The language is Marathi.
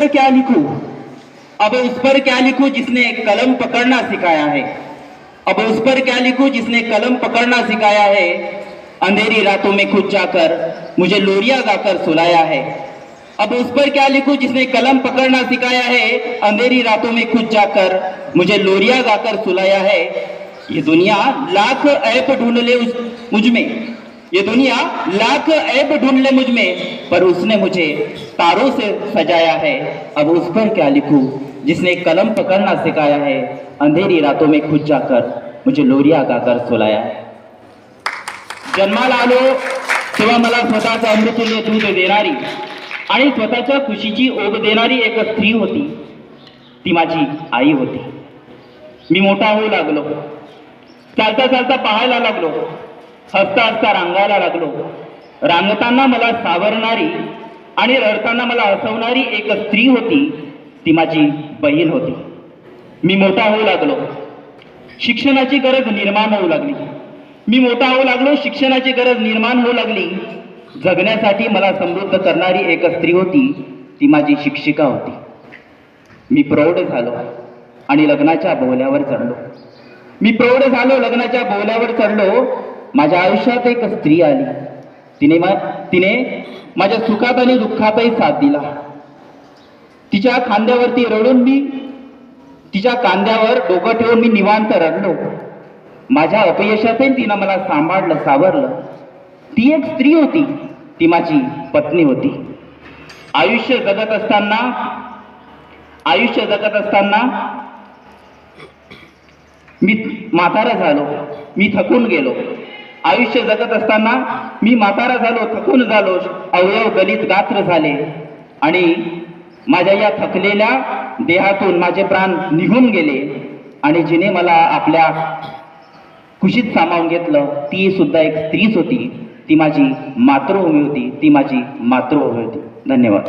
पर क्या लिखूं, अब उस पर क्या लिखूं जिसने कलम पकड़ना सिखाया है। अब उस पर क्या लिखूं जिसने कलम पकड़ना सिखाया है। अंधेरी रातों में खुद जाकर मुझे लोरिया गाकर सुलाया है। अब उस पर क्या लिखूं जिसने कलम पकड़ना सिखाया है। अंधेरी रातों में खुद जाकर मुझे लोरिया गाकर सुलाया है। ये दुनिया लाख ऐप ढूंढ ले मुझ में, ये दुनिया लाख ऐप ढूंढ ले मुझ में, पर उसने मुझे तारों से सजाया है। अब उस पर क्या लिखूं जिसने कलम पकड़ना सिखाया है। अंधेरी रातों में खुद जाकर मुझे लोरिया गाकर सुलाया है। जन्माला आलो तेव्हा मला स्वतःचं अमृतुल्य दूध देणारी आणि स्वतःच्या खुशीची ओघ देणारी एक स्त्री होती, ती माझी आई होती. मी मोठा होऊ लागलो, चालता चालता पाहायला लागलो, हसता हसता रांगायला लागलो. रांगताना मला सावरणारी आणि रडताना मला हसवणारी एक स्त्री होती, ती माझी बहीण होती. मी मोठा होऊ लागलो, शिक्षणाची गरज निर्माण होऊ लागली. मी मोठा होऊ लागलो, शिक्षणाची गरज निर्माण होऊ लागली. जगण्यासाठी मला समृद्ध करणारी एक स्त्री होती, ती माझी शिक्षिका होती. मी प्रौढ झालो आणि लग्नाच्या बोहल्यावर चढलो. मी प्रौढ झालो, लग्नाच्या बोहल्यावर चढलो. माझ्या आयुष्यात एक स्त्री आली. तिने माझ्या सुखात आणि दुःखातही साथ दिला. तिच्या खांद्यावरती रडून मी तिच्या कांद्यावर डोकं ठेवून मी निवांत रडलो. माझ्या अपयशातही तिनं मला सांभाळलं, सावरलं. ती एक स्त्री होती, ती माझी पत्नी होती. आयुष्य जगत असताना मी म्हातारा झालो, मी थकून गेलो. आयुष्य जगत असताना मी म्हातारा झालो, थकून झालो, अवयव गलित गात्र झाले आणि माझ्या या थकलेल्या देहातून माझे प्राण निघून गेले. आणि जिने मला आपल्या कुशीत सामावून घेतलं, ती सुद्धा एक स्त्रीच होती. ती माझी मातृभूमी होती, ती माझी मातृभूमी होती. धन्यवाद.